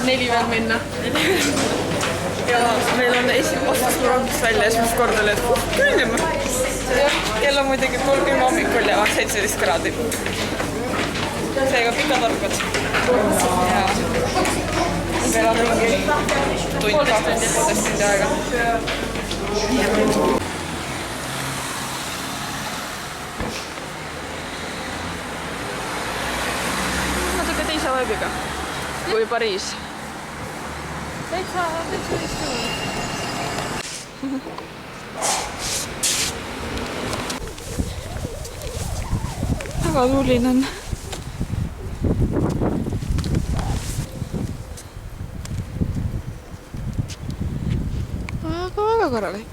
4 veel minna. Ja meil on astus rongist välja esimest korda oli, et külm. Kell on muidugi 3 hommikul ja 17 kraadi. Seega pikad arvud. Ja meil on mingi tund, 2 tundi aega. Natuke teise vibe'iga kui Pariis. Täitsa väga tuuline on. Aga väga korralik.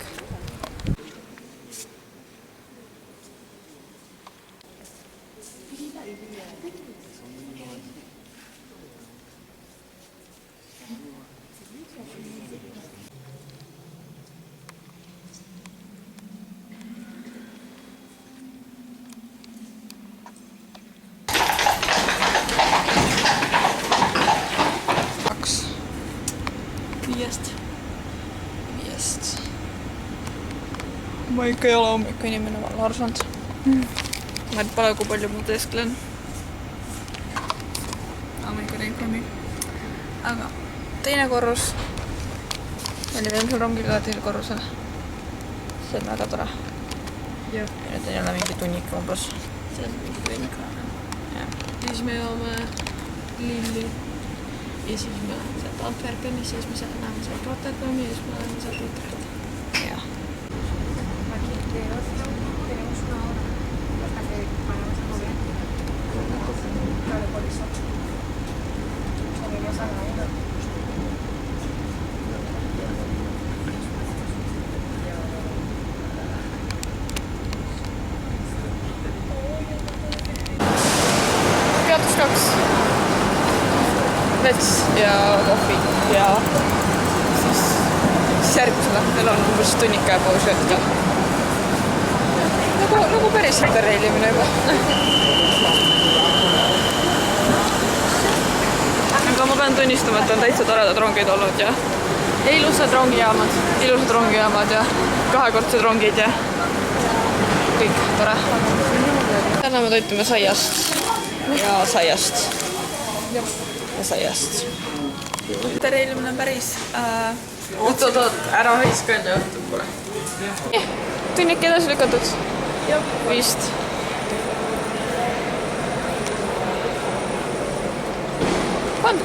Viiest. Ma ikka ei ole hommikul inimene vaan larsanud. Ma ei pole kui palju mu teesklen. Hommikul ringkomi. Aga teine korrus. Oli veel seal rongiga teisel korrusel. See on väga tore. Ja nüüd on jälle mingi tunnik umbes. See on mingi tunnik. Ja siis me joome Lilli. Ja siis me oleme sealt Antwerpenis, siis me näeme sealt Rotterdami ja siis me oleme sealt Utrecht. Jah. Peatus 2. Vets ja kohvi ja siis järgmisele meil on umbes tunnika ja pool söötka. Nagu päris reilimine juba. Aga ma pean tunnistama, et on täitsa toredad rongid olnud ja ilusad rongijaamad ja kahekordsed rongid ja kõik tore. Täna me toitume saiast ja saiast. Ja saiast. Reilimine on päris... Oot, ära haiska enne õhtul pole. Tunnik edasi lükatud. Vist. On.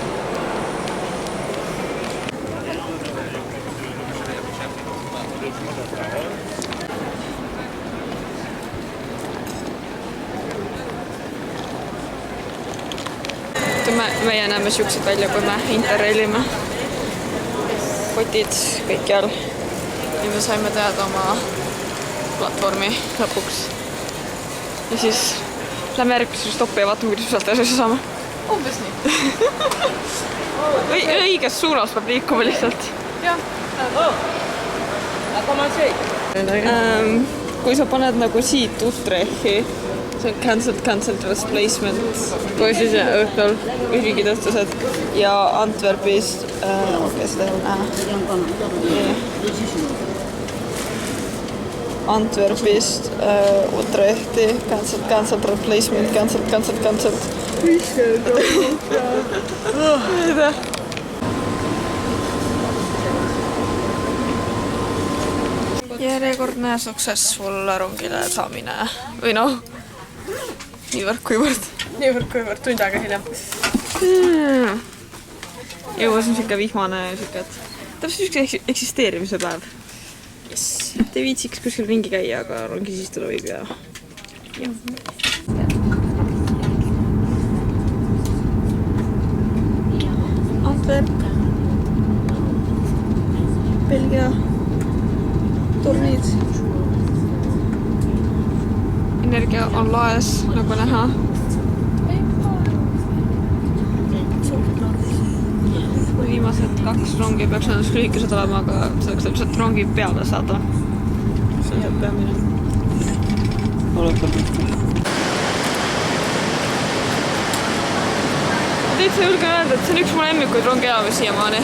Meie näeme siuksed välja, kui me interrailime. Kotid kõikjal. Ja me saime teada oma platvormi lõpuks. Ja siis lähme järgmisele stoppi ja vaatame, kuidas me sealt edasi saame. Umbes nii. Õiges suunas peab liikuma lihtsalt. Jah. Kui sa paned nagu siit Utrechti, see on cancelled replacement, kui siis õhtul ühigitastused ja Antwerpist Antwerpist Utrechti, cancelled replacement, cancelled. Järjekordne successful rongile saamine või noh, niivõrd kuivõrd, tund aega hiljem. Jõuas on siuke vihmane ja siuke, et täpselt siuke eksisteerimise päev. Te viitsiks kuskil ringi käia, aga rongi siis tulla võib ja... Antwerp. Belgia. Tornid. Energia on laes, nagu näha. Viimased 2 rongi peaks ennast lühikesed olema, aga selleks täpselt rongi peale saada. See on peamine. Oled täitsa julgen öelda, et see on üks mu lemmikuid rongijaamas siiamaani.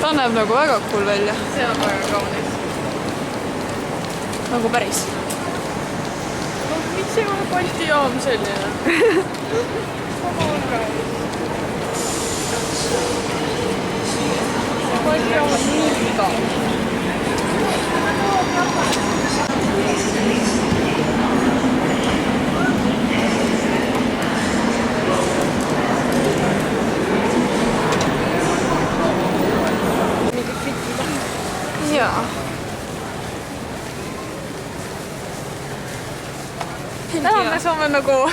Ta näeb nagu väga cool välja. See on väga kaunis. Nagu päris. No, miks ei ole Balti jaam selline? Balti jaam on nii igav. Jaa. Täna me saame nagu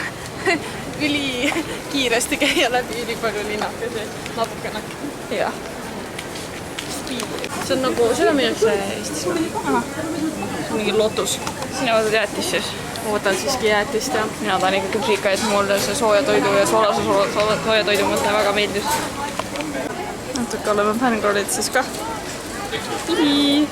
üli kiiresti käia läbi üli palju linnakesi. Natukene. Jah. See on nagu, seda minnakse Eestis. See on mingi lotus. Sina võtad jäätis siis? Ma võtan siiski jäätist ja Mina tahan ikka küpsika, et mulle see sooja toidu ja soolase sooja toidu mõte väga meeldis. Natuke oleme fännkoolid siis ka. Hihi!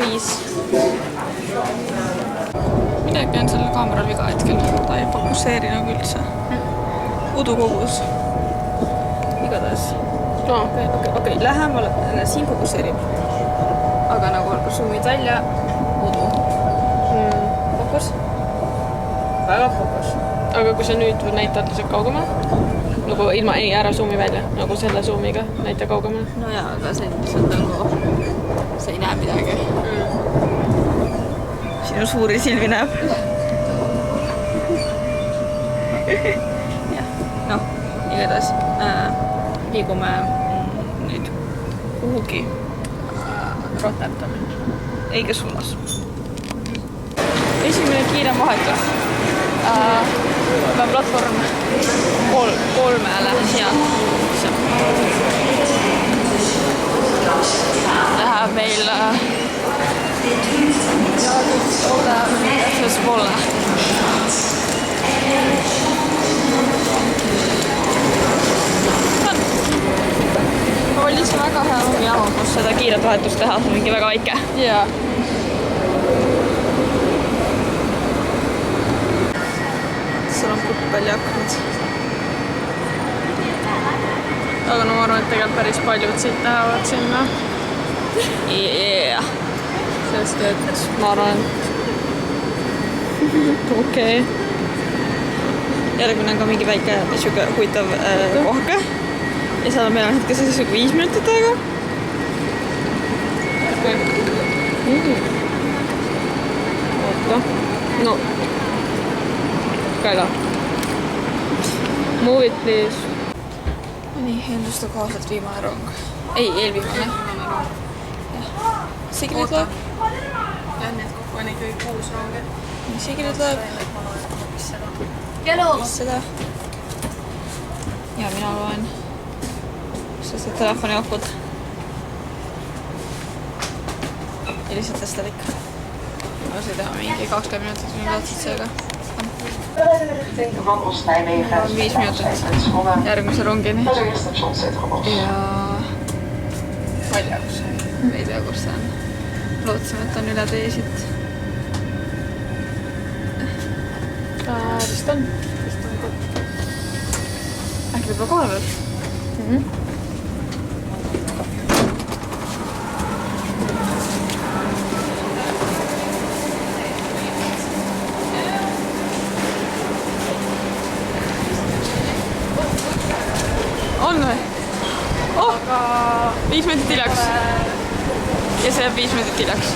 Riis. Midagi on sellel kaameral viga hetkel. Ta ei fokusseeri nagu üldse. Udu kogus. Igatahes. Okei, lähemal siin fokusseerib. Aga nagu zoomid välja, udu. Fokus. Väga fokus. aga kui sa nüüd näitad lihtsalt kaugemale, nagu ilma ei ära zoomi välja, nagu selle zoomiga näita kaugemale. No jaa, aga see on nagu, see ei näe midagi. Sinu suuri silmi näeb. Jah, noh, igatahes liigume nüüd kuhugi Rotterdami õiges suunas. Esimene kiire vahetus. Platvorm kolmele läheb meil selles poole. Oli see väga hea jaam, kus seda kiiret vahetust teha, see on mingi väga väike. Jaa. Seal on kuppeljaknud. Aga no ma arvan, et tegelikult päris paljud siit lähevad sinna. Yeah. Sest et ma arvan, et okei. Järgmine on ka mingi väike huvitav kohke. Ja seal on meil on hetkes siis 5 minutit aega. Oota. No. Kaila. Move it, please. Nii, ennuste kohaselt viimane rong. Ei, eelviimane. Sigrid loeb. Ja need kokku on ikkagi 6 ronge. Sigrid loeb. Kelo! Seda. Ja mina loen. Sest et telefoni akut. Ja lihtsalt testab ikka. Ma sai teha mingi 20 minutit minu tahtsid seega. Van Oost-Nijmegen. 5 minutit järgmise rongini. Ja Ma ei tea, kus see on. ei tea, kus see on. Lootsime, et on üle tee siit. Vist on. Äkki võib-olla kohe veel? On või? Oh! 5 minutit hiljaks. Ja see jääb 5 minutit hiljaks.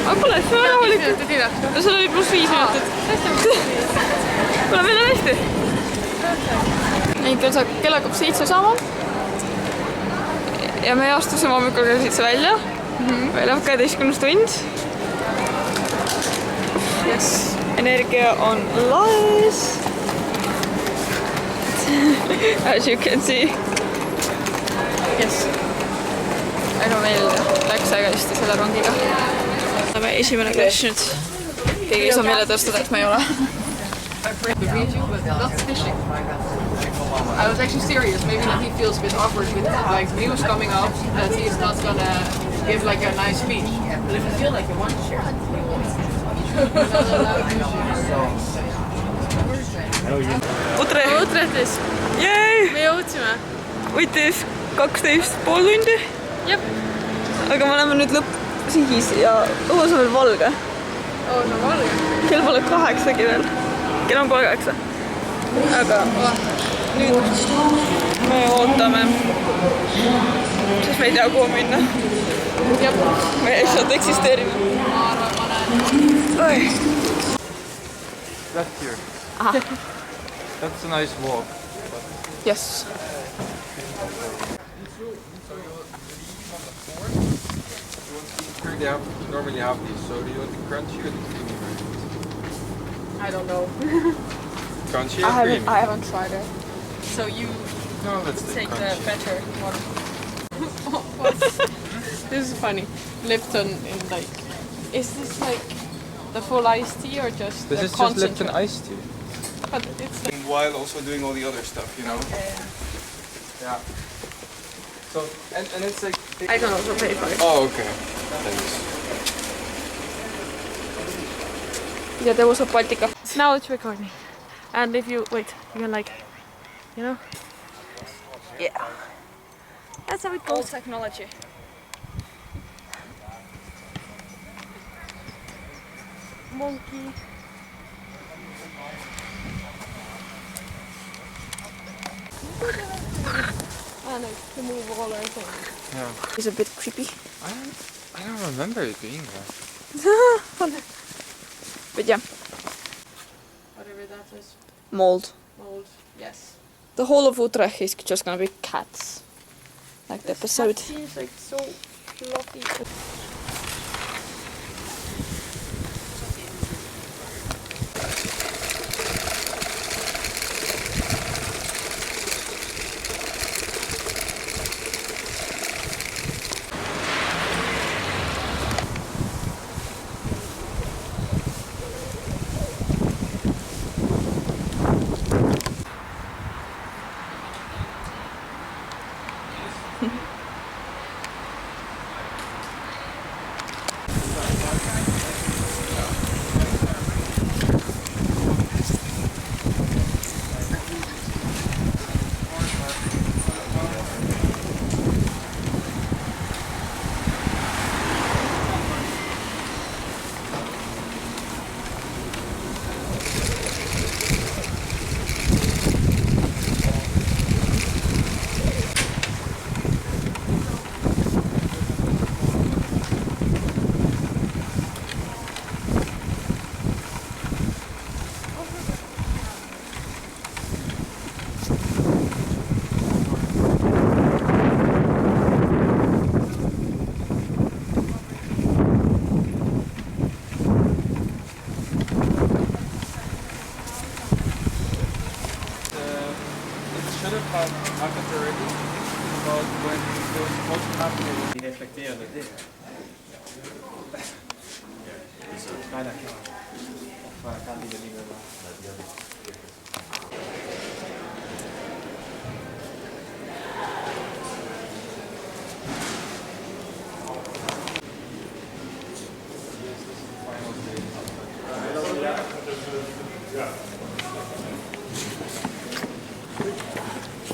Aga pole, see on rahulikult. No seal oli pluss 5 minutit. Kuule, meil on hästi. Ei, kell hakkab 7 saama. Ja me astusime hommikul kell 7 välja. Meil läheb 12 tund. Yes. Energia on laes. As you can see. Yes. Aga meil läks väga hästi selle rongiga. Oleme esimene crash nüüd. Keegi ei saa meile tõstada, et me ei ole. I was actually serious. Maybe he feels a bit awkward with like views coming up that he's not gonna give like a nice speech. But if you feel like you want to share, Utrecht. Utrechtis. Jäi! Me jõudsime. Võttis 12,5 tundi. Jep. Aga me oleme nüüd lõppsihis ja õhus on veel valge. Oo, see on valge. Kell pole 8-gi veel. Kell on poole 8. Aga nüüd me ootame. Sest me ei tea, kuhu minna. Jep. Me lihtsalt eksisteerime. Ma arvan, ma näen. Oi. Left here. Aha. That's a nice walk. Yes. They normally have these, so do you want the crunchy or the creamy version? I don't know. Crunchy or creamy? I haven't tried it. So you No, let's take take the crunchy. better one. This is funny. Lipton in like... Is this like the full iced tea or just This the is just Lipton concentrate? iced tea. But it's like... While also doing all the other stuff, you know? Yeah. So, and it's like... I can also pay for it. Oh, okay. Thanks. Ja there was a Baltica. Now it's recording. And if you... Wait, you can like... You know? Yeah. That's how it Old goes. technology. Monkey. And like to move all our things. Yeah. It's a bit creepy. I don't remember it being there. But yeah, Whatever that is. mold. Mold. Yes. The whole of Utrecht is just gonna be cats. Like the episode. seems like so fluffy. happened already, about when it was supposed to happen. Reflekterende dingen. Is het bijna klaar? Of gaan die er niet meer maken?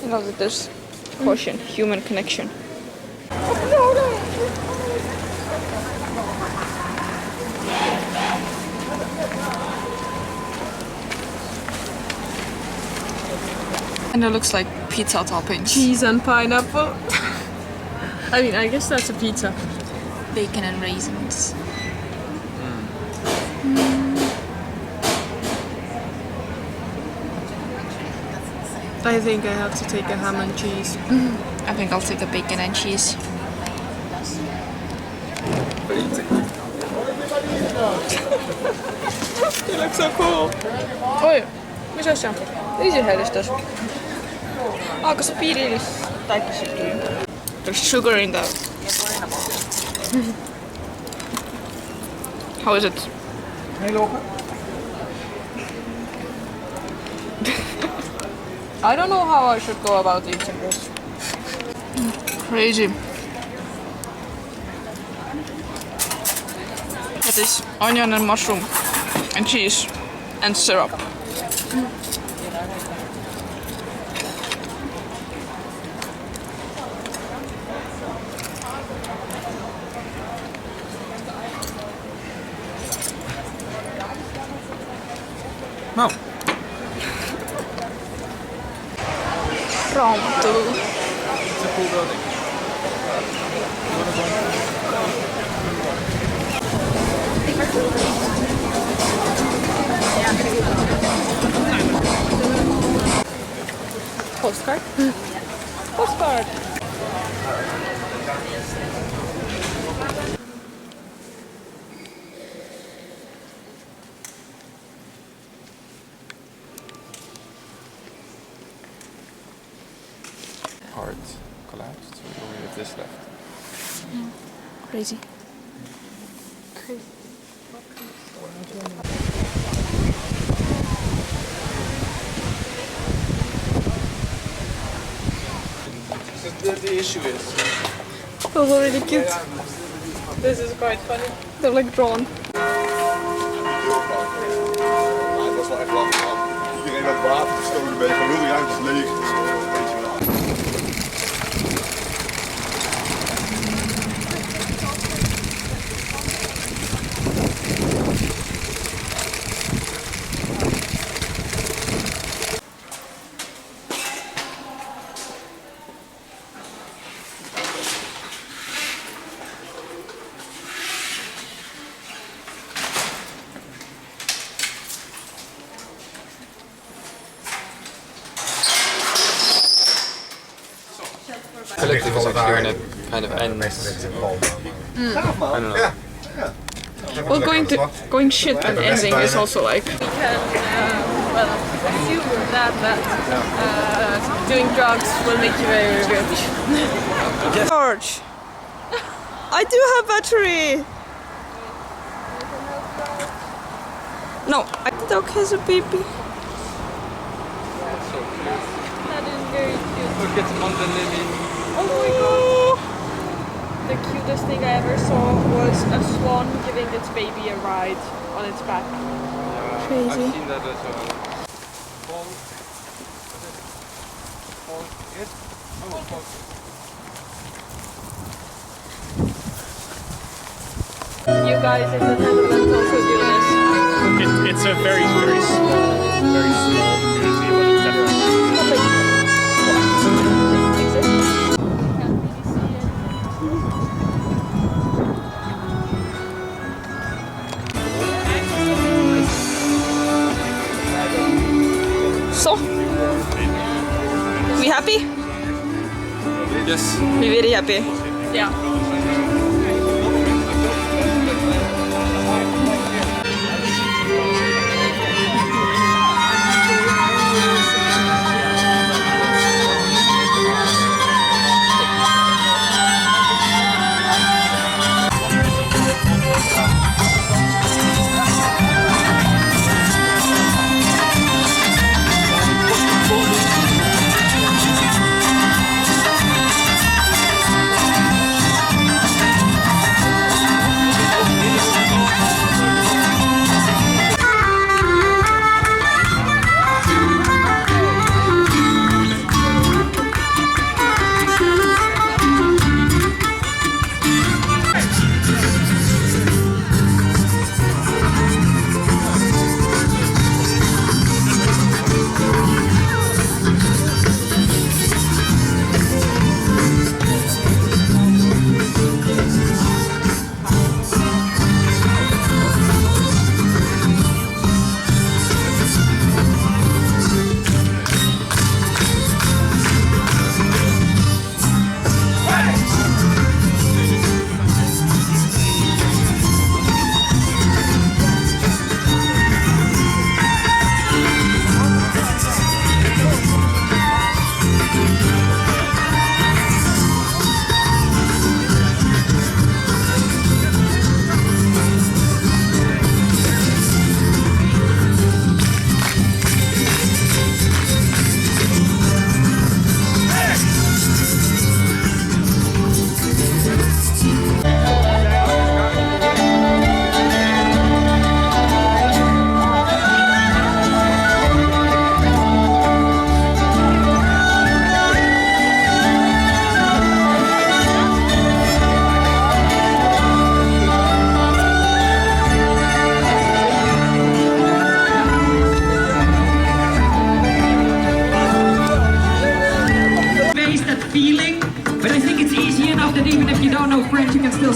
I love that there's caution, human connection. And it looks like pizza toppings. Cheese and pineapple. I mean, I guess that's a pizza. Bacon and raisins. I think I have to take a ham and cheese. I think I'll take the bacon and cheese. You look so cool. Oi, mis asja? Easy helistas. Aga see piirilis täikisidki. There's sugar in the... How is it? I don't know how I should go about eating this. Crazy. It is onion and mushroom and cheese and syrup. No. Pronto. It's a cool building. Postcard? Postcard! Part collapsed, so we only have this left. Crazy. The issue is. Those are really cute. This is quite funny. They're like drawn. Dat is wel echt lang gedaan. Iedereen had water gestoken bij de hele ruimte is leeg. Dus, weet je wel. Collective is actually when it kind of ends. I don't know. Well, going shit and ending is also like. We can, well, assume that doing drugs will make you very rich. George! I do have battery! No, the dog has a baby. That is very cute. Look, it's Monday Lily. Oh my god! The cutest thing I ever saw was a swan giving its baby a ride on its back. Crazy. I've seen that as well. Paul. Paul. Yes? Oh, Paul. You guys in the Netherlands also do this. It's a very small community, but it's definitely. So, we happy? Yes. We very happy. Yeah.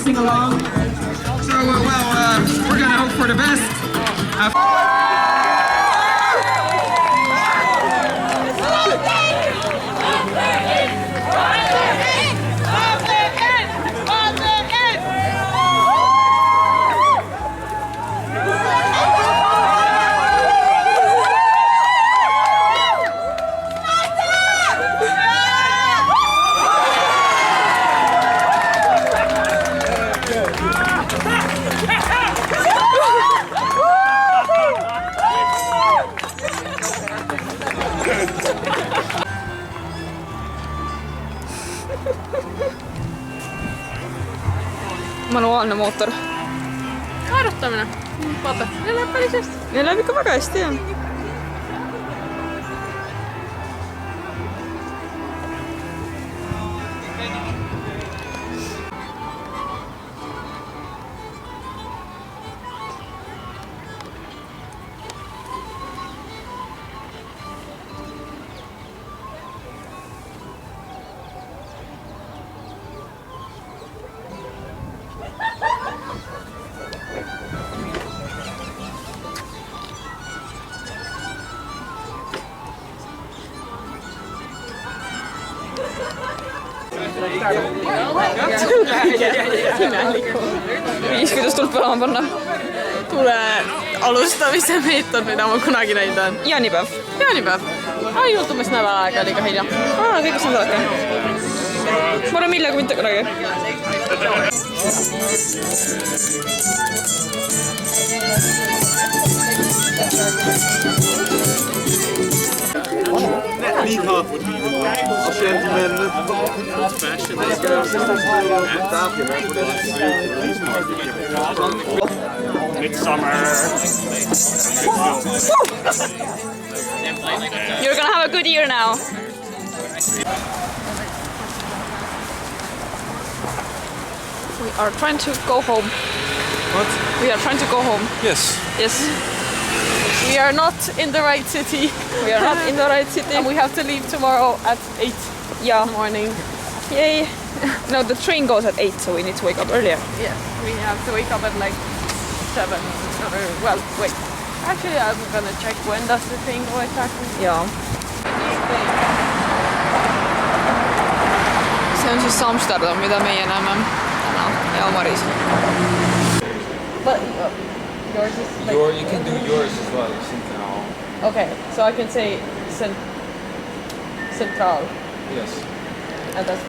sing along. So, we're gonna hope for the best. Manuaalne mootor. Harjutamine. Vaata, neil läheb päris hästi. Neil läheb ikka väga hästi, jah. Viis, kuidas tuleb põlema panna. Kuule, alustamise meetod, mida ma kunagi näinud olen. Jaanipäev. Jaanipäev. Ainult umbes nädal aega liiga hilja. Kõigest nädal äkki. Ma olen millega mitte kunagi. Niet hard. Als je You're gonna have a good year now. We are trying to go home. What? We are trying to go home. Yes. Yes. We are not in the right city. We are not in the right city. And we have to leave tomorrow at 8 Yeah. in the morning. Yay. No, the train goes at 8, so we need to wake up earlier. Yeah, we have to wake up at like 7. Well, wait. Actually, I'm gonna check when does the train go exactly. Jaa. See on siis Amsterdam, mida meie näeme täna ja Maris. But yours is like... You can do yours as well. Okay, so I can say Central. Yes. And that's